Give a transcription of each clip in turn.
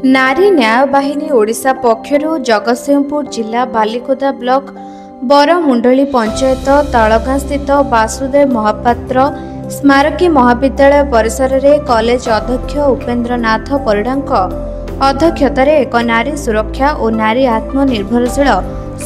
नारी न्याय बाहिनी ओडिशा पक्षरु जगतसिंहपुर जिला बालिकोदा ब्लॉक बरमुंडली पंचायत तालगाँ स्थित वासुदेव महापात्र स्मारकी महाविद्यालय परिसर रे कॉलेज अध्यक्ष उपेन्द्र नाथ परिड़ा अध्यक्षतार एक नारी सुरक्षा और नारी आत्मनिर्भरशील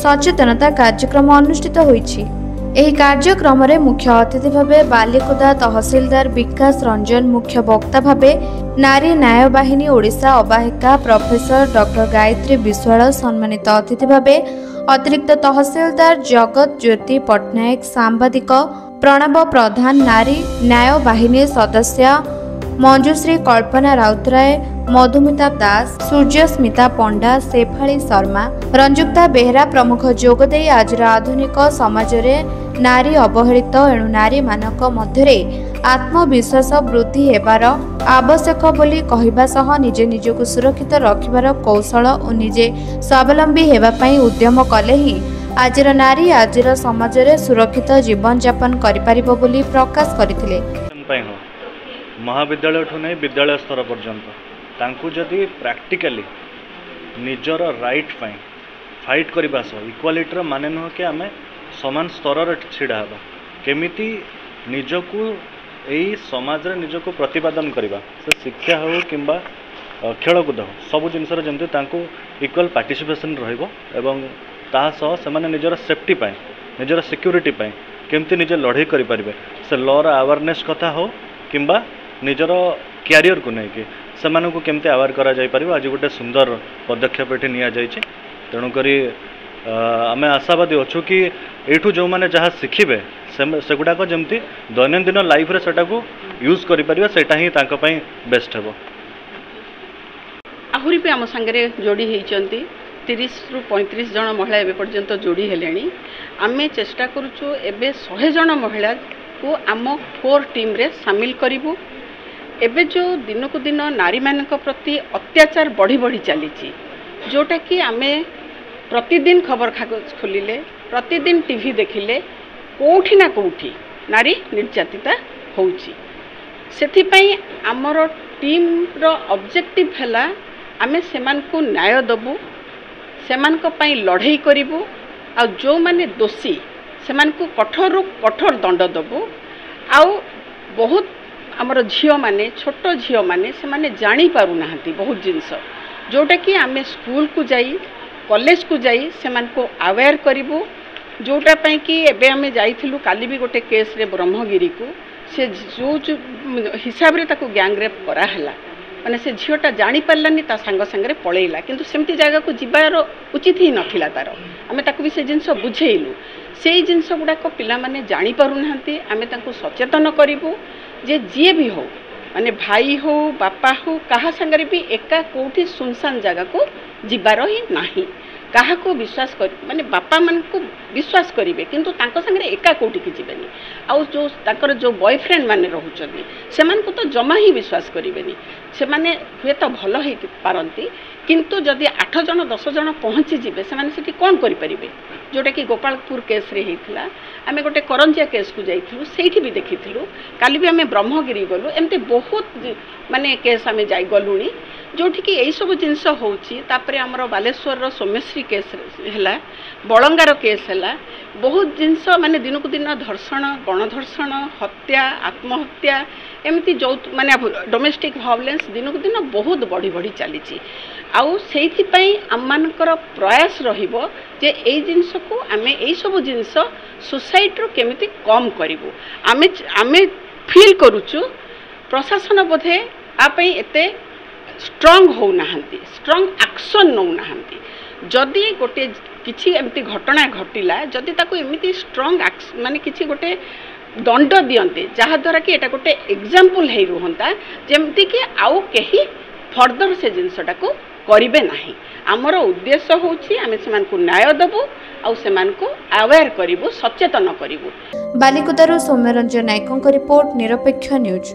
सचेतनता कार्यक्रम अनुष्ठित होईछि। एही कार्यक्रम रे मुख्य अतिथि भावे बालिकोदा तहसीलदार विकास रंजन, मुख्य वक्ता भावे नारी न्याय बाहिनी ओडिशा अबाहिका प्रोफेसर डॉक्टर गायत्री विश्वाल, सम्मानित अतिथि भावे अतिरिक्त तहसीलदार जगत ज्योति पट्टनायक, सांबादिक प्रणव प्रधान, नारी न्याय बाहिनी सदस्य मंजुश्री कल्पना राउतराय, मधुमिता दास, सूर्यस्मिता पंडा, शेफाली शर्मा, रंजुक्ता बेहरा प्रमुख जोगदे आज आधुनिक समाज में नारी अवहेलित एणु नारी मानक मध्य आत्मविश्वास वृद्धि हेबार आवश्यक बोली कहवा सह निजे निजको सुरक्षित रखिबार कौशल और निजे स्वावलंबी हेबा पई उद्यम कले ही आजिर नारी आजिर समाज में सुरक्षित जीवन यापन करि परिबो बोली प्रकाश करथिले। महाविद्यालय ठू नहीं विद्यालय स्तर पर्यंत तांकु जदि प्रैक्टिकली निजर राइट पाई फाइट करबा सह इक्वालिटी माने नुह कि आम समान स्तर छिड़ा हबा केमिति निजको यही समाज रे निजको प्रतिपादन करबा से शिक्षा हो किंबा खेलकूद हो सब जिनस जमती तांकु इक्वल पार्टिसिपेशन रहिबो एवं ता सह से माने निजर सेफ्टी पाई निजर सिक्योरिटी पाई केमती निजे लड़ाई करि परिबे से लॉ रा अवेयरनेस कथा हो किंबा निजर क्यारियर को लेकिन से केमती अवेयर करा जाय परिबो आज गोटे सुंदर पदक्षेप एठी निया जायछि। तेणुक आम आशावादी अच्छु कि एठू जो मैंने जहाँ शिखिबे से गुड़ाक जमती दैनंदिन लाइफ रे सेटा को यूज करि परिबा सेटा ही तांको पई बेस्ट हेबो। आहुरी भी आम संगे जोड़ी होती 30 रु 35 जन महिला एवं पर्यंत जोड़ी हेलेनी। आमे चेष्टा करूछु एबे 100 जन महिला को आम कोर टीम रे शामिल करिवु। एबे जो दिन को दिन नारी मानक प्रति अत्याचार बढ़ी बढ़ी चली जोटा कि आमे प्रतिदिन खबर कागज खोलिले प्रतिदिन टीवी देखिले कोठी ना कोठी नारी निर्यातिता होउची। सेथिपई आमर टीम रो ऑब्जेक्टिव हैला आमे सेमान को न्याय दबु सेमान को पई लड़ाई करिवु आ जो माने दोषी सेमान को कठोर रु कठोर दंड दबु। आउ बहुत आमर झियो माने छोट झियो माने से माने जानी पारु नाहंती बहुत जिनस जोटा कि आमे स्कूल को जाई कॉलेज को जाई सेमान को अवेयर करिवु। जोटा पई कि एबे आमे जाइथिलु काली भी गोटे केस रे ब्रह्मगिरी को से जो हिसाब रे ताको गैंग रेप करा हला माने से झियोटा जानी पारलानी ता संग संगे पळेइला किंतु सेमती जगह को जिबार उचित ही नथिला तार आमे ताको भी से जिनस बुझेइलु। से जिनस गुडाक पिला माने जानी पारु नाहंती आमे ताको सचेतन करिवु जे जी भी हो माने भाई हो बापा हो कहा संगे भी एका कोठी सुनसान जगह को जिबार ही नाही कहा को विश्वास कर माने बापा मन को विश्वास करिवे किंतु तांको संगे एका कोठी की जिबेनी आउ जो ताकर जो बॉयफ्रेंड माने रहउचनी सेमान को तो जमा ही विश्वास करिवेनी से माने हुए तो भलो हे पारंती किंतु जदि 8 जन 10 जन पहुँची जिबे से माने सेठी कोन करि परिबे जोटा कि गोपालपुर केस रे हेतिला आमे गोटे करंजिया केस को जाइथिलु सेठी भी देखिथिलु काली भी आमे ब्रह्मगिरी गलु एमते बहुत माने केस आमे जाई गलुनी जोठी कि एई सब जिंस होउची। तापरे हमर बालेश्वर रो सोमेश्री केस हैला बळंगार केस हैला बहुत जिंस माने दिन को दिन धर्षण गणधर्षण हत्या आत्महत्या एमती जो माने डोमेस्टिक वायलेंस दिन को दिन बहुत बढ़ी बढ़ी चली आउ सेठी पई आममानकर प्रयास रहिबो जे एई जिंस को आमे एई सब जिंस सोसाइटी रो केमिति कम करिवो। आमे फील करूचु प्रशासन बोधे आ पई एते स्ट्रांग हो नाहंती स्ट्रांग एक्शन नौ नाहंती जदि गोटे किछि एमती घटना घटिला जदि ताको एमिति स्ट्रांग माने किछि गोटे दंड दियंते जहा द्वारा कि एटा गोटे एग्जांपल हे रहंता जेमति कि आउ केही फर्दर से जिंसटा को करिवे नाही। हमर उद्देश्य होछि आमे सेमान को न्याय दबु आउ सेमान को अवेयर करिवु सचेतन करिवु। बालिकोदारो सौम्यरंजन नायकଙ୍କ रिपोर्ट निरपेक्ष न्यूज।